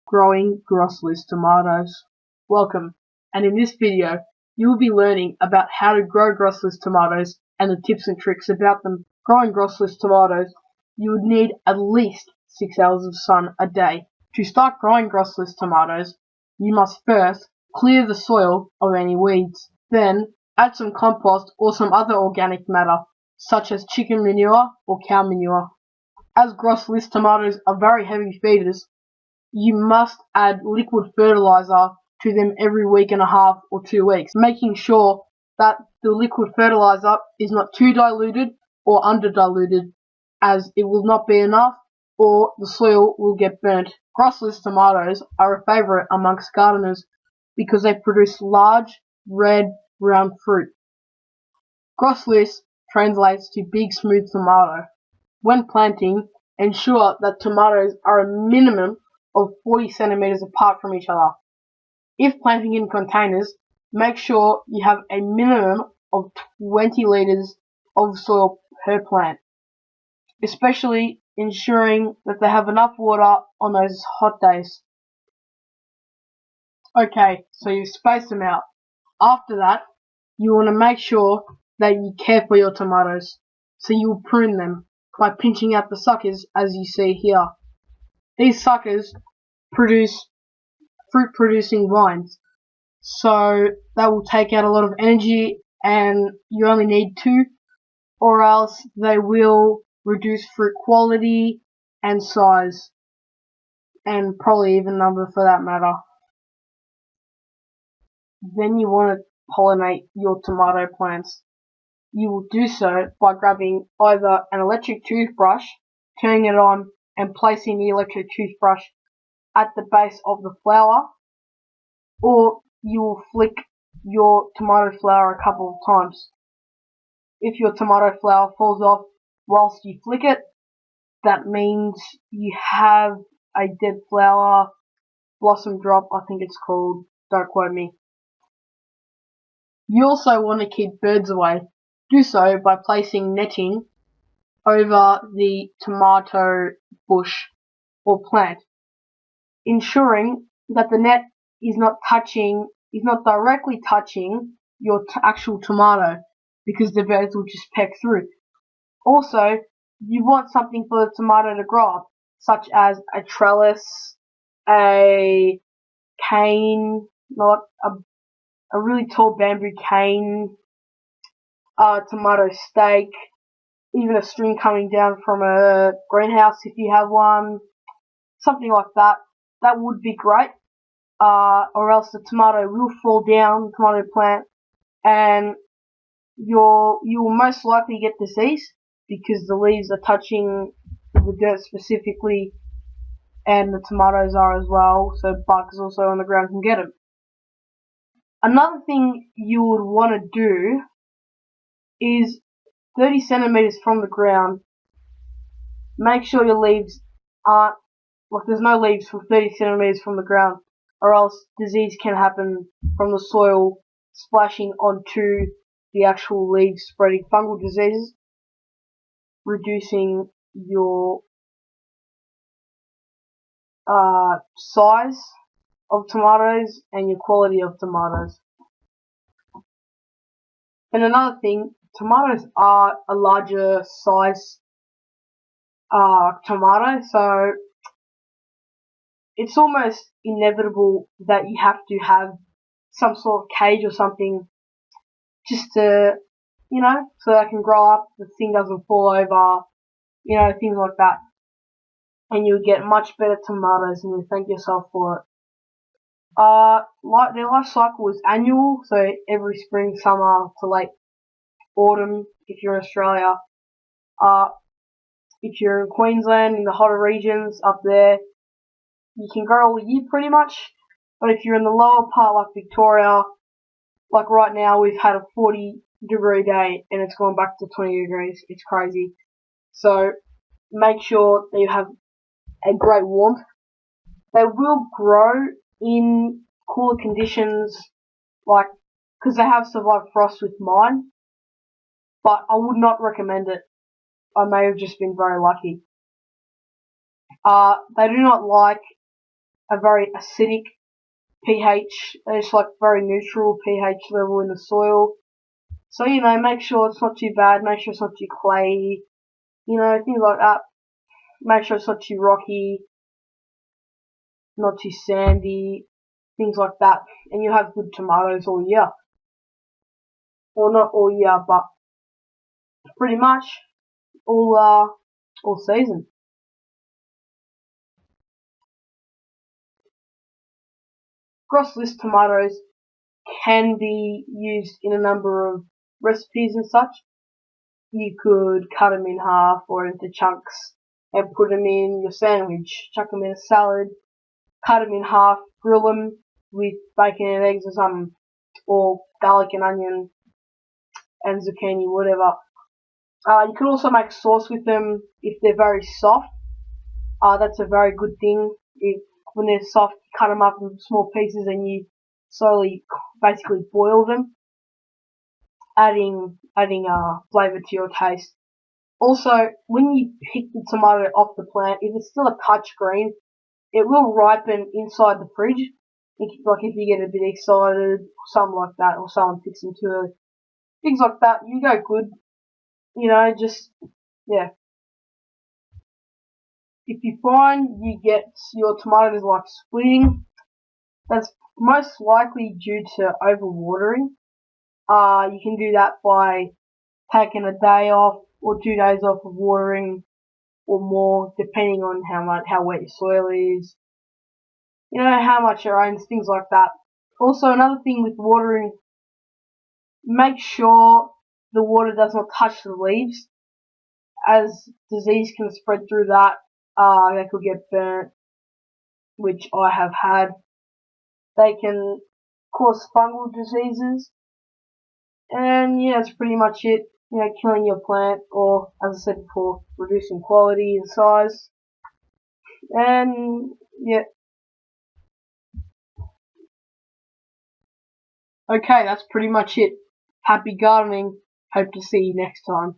growing Grossley's tomatoes. Welcome, and in this video you will be learning about how to grow Grossley's tomatoes and the tips and tricks about them. Growing Grossley's tomatoes, you would need at least 6 hours of sun a day. To start growing Grossley's tomatoes, you must first clear the soil of any weeds. Then add some compost or some other organic matter, such as chicken manure or cow manure. As Grossley's tomatoes are very heavy feeders, you must add liquid fertilizer to them every week and a half or 2 weeks, making sure that the liquid fertilizer is not too diluted or under diluted, as it will not be enough or the soil will get burnt. Grossley's tomatoes are a favourite amongst gardeners because they produce large, red, round fruit. Grossley's translates to big smooth tomato. When planting, ensure that tomatoes are a minimum of 40 centimeters apart from each other. If planting in containers, make sure you have a minimum of 20 liters of soil per plant, especially ensuring that they have enough water on those hot days. Okay, so you space them out. After that, you want to make sure that you care for your tomatoes, so you will prune them by pinching out the suckers as you see here. These suckers produce fruit producing vines, so that will take out a lot of energy and you only need 2, or else they will reduce fruit quality and size, and probably even number for that matter. Then you want to pollinate your tomato plants. You will do so by grabbing either an electric toothbrush, turning it on and placing the electric toothbrush at the base of the flower, or you will flick your tomato flower a couple of times. If your tomato flower falls off whilst you flick it, that means you have a dead flower, blossom drop I think it's called, don't quote me. You also want to keep birds away. Do so by placing netting over the tomato bush or plant, ensuring that the net is not directly touching your actual tomato, because the birds will just peck through. Also, you want something for the tomato to grow up, such as a trellis, a cane, not a really tall bamboo cane, a tomato stake, even a string coming down from a greenhouse if you have one, something like that. That would be great, or else the tomato will fall down, the tomato plant, and you will most likely get disease because the leaves are touching the dirt specifically, and the tomatoes are as well, so bugs also on the ground can get them. Another thing you would want to do is 30 centimeters from the ground, make sure your leaves aren't, there's no leaves from 30 centimeters from the ground, or else disease can happen from the soil splashing onto the actual leaves, spreading fungal diseases, reducing your size of tomatoes and your quality of tomatoes. And another thing, tomatoes are a larger size tomato, so it's almost inevitable that you have to have some sort of cage or something just to, so they can grow up, the thing doesn't fall over, things like that. And you'll get much better tomatoes and you'll thank yourself for it. Their life cycle is annual, so every spring, summer to late autumn if you're in Australia. If you're in Queensland, in the hotter regions up there, you can grow all year pretty much. But if you're in the lower part like Victoria, like right now we've had a 40-degree day and it's gone back to 20 degrees. It's crazy. So make sure that you have a great warmth. They will grow in cooler conditions, because they have survived frost with mine, but I would not recommend it. I may have just been very lucky. They do not like a very acidic pH. It's like very neutral pH level in the soil. So, make sure it's not too bad, make sure it's not too clayey, things like that. Make sure it's not too rocky, not too sandy, things like that. And you have good tomatoes all year. Well, not all year, but pretty much all season. Grossless tomatoes can be used in a number of recipes and such. You could cut them in half or into chunks and put them in your sandwich. Chuck them in a salad, cut them in half, grill them with bacon and eggs or something, or garlic and onion and zucchini, whatever. You can also make sauce with them if they're very soft. That's a very good thing. When they're soft, cut them up in small pieces and you slowly, basically boil them, adding flavour to your taste. Also, when you pick the tomato off the plant, if it's still a touch green, it will ripen inside the fridge. Like if you get a bit excited, something like that, or someone picks them too early, things like that, you go good. Yeah. If you find you get your tomatoes like splitting, that's most likely due to overwatering. You can do that by taking a day off or 2 days off of watering or more, depending on how wet your soil is. How much it rains, things like that. Also, another thing with watering, make sure the water does not touch the leaves, as disease can spread through that. They could get burnt, which I have had. They can cause fungal diseases, and yeah, that's pretty much it. Killing your plant, or as I said before, reducing quality and size. And yeah. Okay, that's pretty much it. Happy gardening. Hope to see you next time.